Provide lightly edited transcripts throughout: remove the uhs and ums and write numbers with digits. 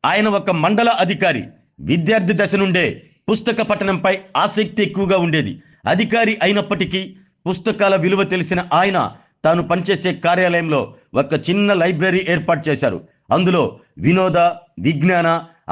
ఆయన ఒక మండల అధికారి. విద్యార్థి దశ నుండే పుస్తక పఠనంపై ఆసక్తి ఎక్కువగా ఉండేది. అధికారి అయినప్పటికీ పుస్తకాల విలువ తెలిసిన ఆయన తాను పనిచేసే కార్యాలయంలో ఒక చిన్న లైబ్రరీ ఏర్పాటు చేశారు. అందులో వినోద, విజ్ఞాన,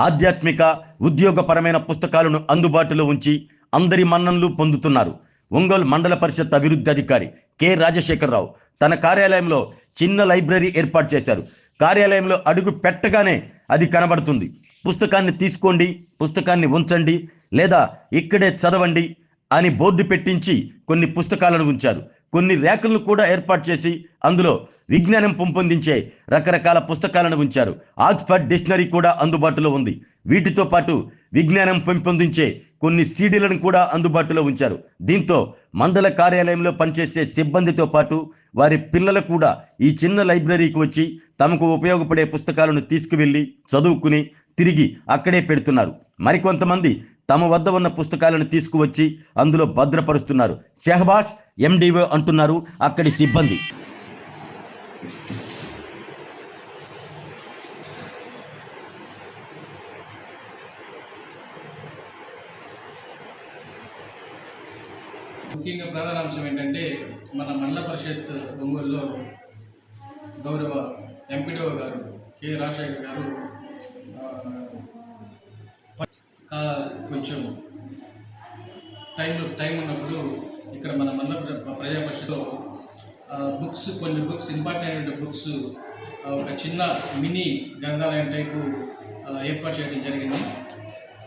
ఆధ్యాత్మిక, ఉద్యోగపరమైన పుస్తకాలను అందుబాటులో ఉంచి అందరి మన్ననలు పొందుతున్నారు. ఒంగోలు మండల పరిషత్ అభివృద్ధి అధికారి కె రాజశేఖరరావు తన కార్యాలయంలో చిన్న లైబ్రరీ ఏర్పాటు చేశారు. కార్యాలయంలో అడుగు పెట్టగానే అది కనబడుతుంది. పుస్తకాన్ని తీసుకోండి, పుస్తకాన్ని ఉంచండి, లేదా ఇక్కడే చదవండి అని బోర్డు పెట్టించి కొన్ని పుస్తకాలను ఉంచారు. కొన్ని ర్యాకులను కూడా ఏర్పాటు చేసి అందులో విజ్ఞానం పెంపొందించే రకరకాల పుస్తకాలను ఉంచారు. ఆక్స్ఫర్డ్ డిక్షనరీ కూడా అందుబాటులో ఉంది. వీటితో పాటు విజ్ఞానం పెంపొందించే కొన్ని సీడీలను కూడా అందుబాటులో ఉంచారు. దీంతో మండల కార్యాలయంలో పనిచేసే సిబ్బందితో పాటు వారి పిల్లలు కూడా ఈ చిన్న లైబ్రరీకి వచ్చి తమకు ఉపయోగపడే పుస్తకాలను తీసుకువెళ్ళి చదువుకుని తిరిగి అక్కడే పెడుతున్నారు. మరికొంతమంది తమ వద్ద ఉన్న పుస్తకాలను తీసుకువచ్చి అందులో భద్రపరుస్తున్నారు. షహబాష్ ఎండిఓ అంటున్నారు అక్కడి సిబ్బంది. ముఖ్యంగా ప్రధాన అంశం ఏంటంటే మన మండల పరిషత్ ఒంగోలులో గౌరవ ఎంపీడీఓ గారు కె రాజశేఖర్ గారు కొంచెం టైం ఉన్నప్పుడు ఇక్కడ మన మండల ప్రజా పరిషత్లో కొన్ని బుక్స్ ఇంపార్టెంట్ బుక్స్ ఒక చిన్న మినీ గ్రంథాలయం టైపు ఏర్పాటు చేయడం జరిగింది.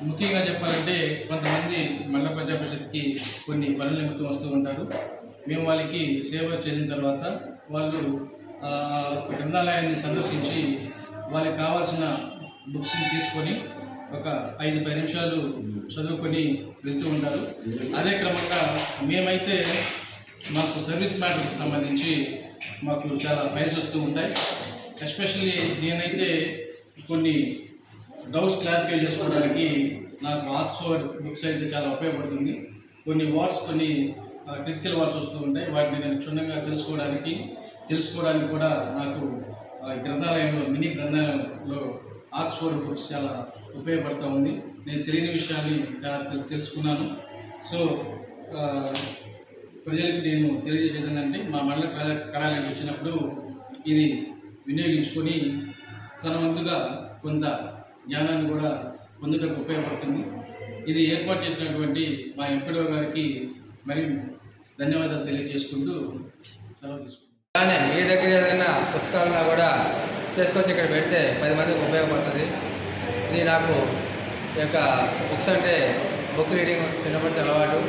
ముఖ్యంగా చెప్పాలంటే కొంతమంది మండల ప్రజా పరిషత్కి కొన్ని పనుల నిమిత్తం వస్తూ ఉంటారు. మేము వాళ్ళకి సేవ చేసిన తర్వాత వాళ్ళు గ్రంథాలయాన్ని సందర్శించి వాళ్ళకి కావాల్సిన బుక్స్ని తీసుకొని ఒక 5-10 నిమిషాలు చదువుకొని వెళ్తూ ఉంటారు. అదే క్రమంగా మేమైతే మాకు సర్వీస్ మ్యాటర్కి సంబంధించి మాకు చాలా ఫైల్స్ వస్తూ ఉంటాయి. ఎస్పెషల్లీ నేనైతే కొన్ని డౌట్స్ క్లారిఫై చేసుకోవడానికి నాకు ఆక్స్ఫర్డ్ బుక్స్ అయితే చాలా ఉపయోగపడుతుంది. కొన్ని క్రిటికల్ వర్డ్స్ వస్తూ ఉంటాయి. వాటిని నేను క్షుణ్ణంగా తెలుసుకోవడానికి కూడా నాకు గ్రంథాలయంలో మినీ గ్రంథాలయంలో ఆక్స్ఫర్డ్ బుక్స్ చాలా ఉపయోగపడుతూ ఉంది. నేను తెలియని విషయాన్ని తెలుసుకున్నాను. సో ప్రజలకు నేను తెలియజేసేది ఏంటంటే మా మండల కార్యాలయానికి వచ్చినప్పుడు ఇది వినియోగించుకొని తన వంతుగా కొంత జ్ఞానాన్ని కూడా పొందడానికి ఉపయోగపడుతుంది. ఇది ఏర్పాటు చేసినటువంటి మా ఎంపీడీఓ గారికి మరి ధన్యవాదాలు తెలియజేసుకుంటూ సెలవు తీసుకుంటాం. అలానే మీ దగ్గర ఏదైనా పుస్తకాలున్నా కూడా తీసుకొచ్చి ఇక్కడ పెడితే 10 మందికి ఉపయోగపడుతుంది. ఇది నాకు ఈ యొక్క బుక్స్ అంటే బుక్ రీడింగ్ చిన్నప్పటి అలవాటు.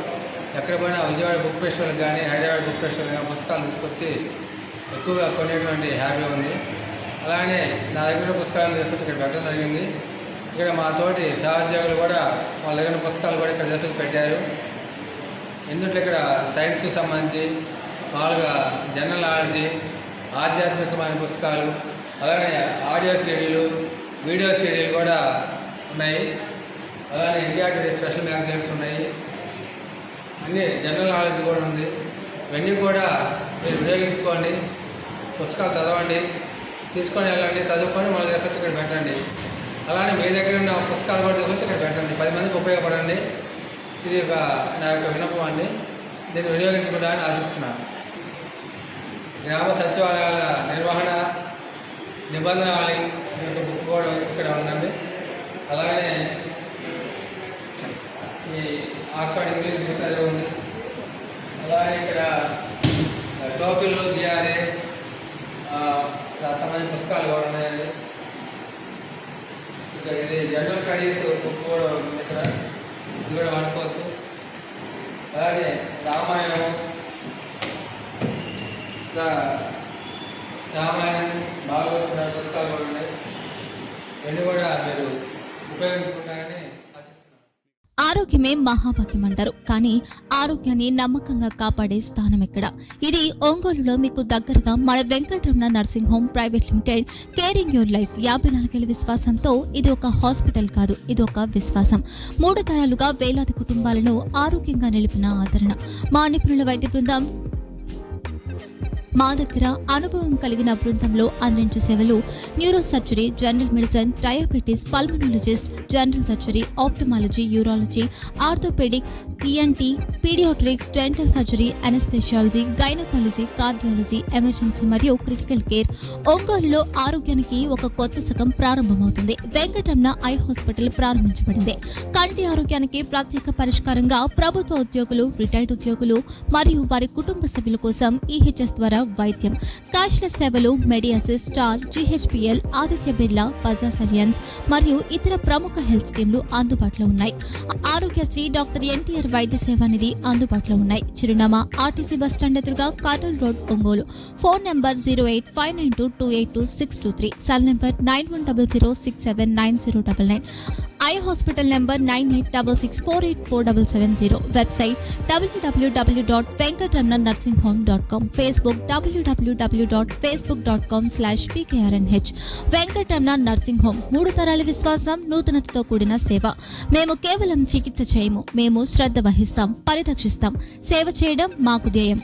ఎక్కడ పోయినా విజయవాడ బుక్ ఫెస్టివల్ కానీ హైదరాబాద్ బుక్ ఫెస్టివల్ కానీ పుస్తకాలు తీసుకొచ్చి ఎక్కువగా కొనేటువంటి హ్యాబీ ఉంది. అలానే నా దగ్గర పుస్తకాలను తీసుకొచ్చి ఇక్కడ పెట్టడం జరిగింది. ఇక్కడ మా తోటి సహోద్యోగులు కూడా వాళ్ళ దగ్గర పుస్తకాలు కూడా ఇక్కడ తీసుకొచ్చి పెట్టారు. ఎందుకంటే ఇక్కడ సైన్స్కి సంబంధించి మామూలుగా జనరల్ నాలెడ్జి, ఆధ్యాత్మికమైన పుస్తకాలు, అలాగే ఆడియో సీడీలు, వీడియో సీడీలు కూడా ఉన్నాయి. అలానే ఇండియా టుడే స్పెషల్ మ్యాగజైన్స్ ఉన్నాయి. అన్నీ జనరల్ నాలెడ్జ్ కూడా ఉంది. ఇవన్నీ కూడా మీరు వినియోగించుకోండి, పుస్తకాలు చదవండి, తీసుకొని వెళ్ళండి, చదువుకొని మళ్ళీ దగ్గర ఇక్కడ పెట్టండి. అలానే మీ దగ్గర ఉన్న పుస్తకాలు కూడా దగ్గర ఇక్కడ పెట్టండి. 10 మందికి ఉపయోగపడండి. ఇది నా యొక్క విన్నపం అండి. దీన్ని వినియోగించుకుంటామని ఆశిస్తున్నాను. గ్రామ సచివాలయాల నిర్వహణ నిబంధనలు యొక్క బుక్ కూడా ఇక్కడ ఉందండి. అలాగే ఈ ఆక్స్ఫర్డ్ ఇంగ్లీష్ డిక్షనరీ ఉంది. అలాగే ఇక్కడ టోఫిల్, జిఆర్ఏ సంబంధించిన పుస్తకాలు కూడా ఉన్నాయండి. ఇక్కడ ఇది జనరల్ స్టడీస్ బుక్ కూడా ఉంది. ఇక్కడ ఇది కూడా వాడుకోవచ్చు. అలాగే రామాయణం భాగవత పుస్తకాలు కూడా ఉన్నాయి. ఇవన్నీ కూడా మీరు ఉపయోగించుకుంటారని ఆశిస్తున్నాను. ఆరోగ్యమే మహాభాగ్యం అంటారు. కానీ ఆరోగ్యాన్ని నమ్మకంగా కాపాడే స్థానం ఎక్కడ? ఇది ఒంగోలులో మీకు దగ్గరగా మన Venkataramana nursing home private limited. Caring your life 54 ఏళ్ల విశ్వాసంతో ఇది ఒక హాస్పిటల్ కాదు, ఇది ఒక విశ్వాసం. 3 తరాలుగా వేలాది కుటుంబాలను ఆరోగ్యంగా నిలిపిన ఆదరణ. మా నిపుణుల వైద్య బృందం మా దగ్గర అనుభవం కలిగిన బృందంలో అందించే సేవలు neuro surgery, general medicine, diabetes, pulmonologist, general surgery, ophthalmology, urology, orthopedic, ENT, pediatrics, dental surgery, anesthesiology, gynecology, cardiology, emergency మరియు క్రిటికల్ కేర్. ఒంగోలులో ఆరోగ్యానికి ఒక కొత్త శకం ప్రారంభమవుతుంది. వెంకటరమణ ఐ హాస్పిటల్ ప్రారంభించబడింది. కంటి ఆరోగ్యానికి ప్రత్యేక పరిష్కారంగా ప్రభుత్వ ఉద్యోగులు, రిటైర్డ్ ఉద్యోగులు మరియు వారి కుటుంబ సభ్యుల కోసం ఈహెచ్ఎస్ ద్వారా వైద్యం, క్యాష్లెస్ సేవలు, మెడియాసిస్, స్టార్, జీహెచ్పిఎల్, ఆదిత్య బిర్లా, బజాజ్ అలియన్స్ మరియు ఇతర ప్రముఖ హెల్త్ స్కీమ్లు అందుబాటులో ఉన్నాయి. ఆరోగ్యశ్రీ, డాక్టర్ ఎన్టీఆర్ వైద్య సేవానిధి అందుబాటులో ఉన్నాయి. చిరునామా ఆర్టీసీ బస్టాండ్ ఎదురుగా, Kurnool road, Ongole. Phone number 08592282623, cell number 9100679099, eye hospital number 9866484770, website www.venkatramannursing.com, Facebook www.facebook.com/pkrnh. Venkataramana nursing home, 3 తరాల విశ్వాసం, నూతనతతో కూడిన సేవ. మేము కేవలం చికిత్స చేయము, మేము శ్రద్ధ వహిస్తాం, పరిరక్షిస్తాం. సేవ చేయడం మాకు ధ్యేయం.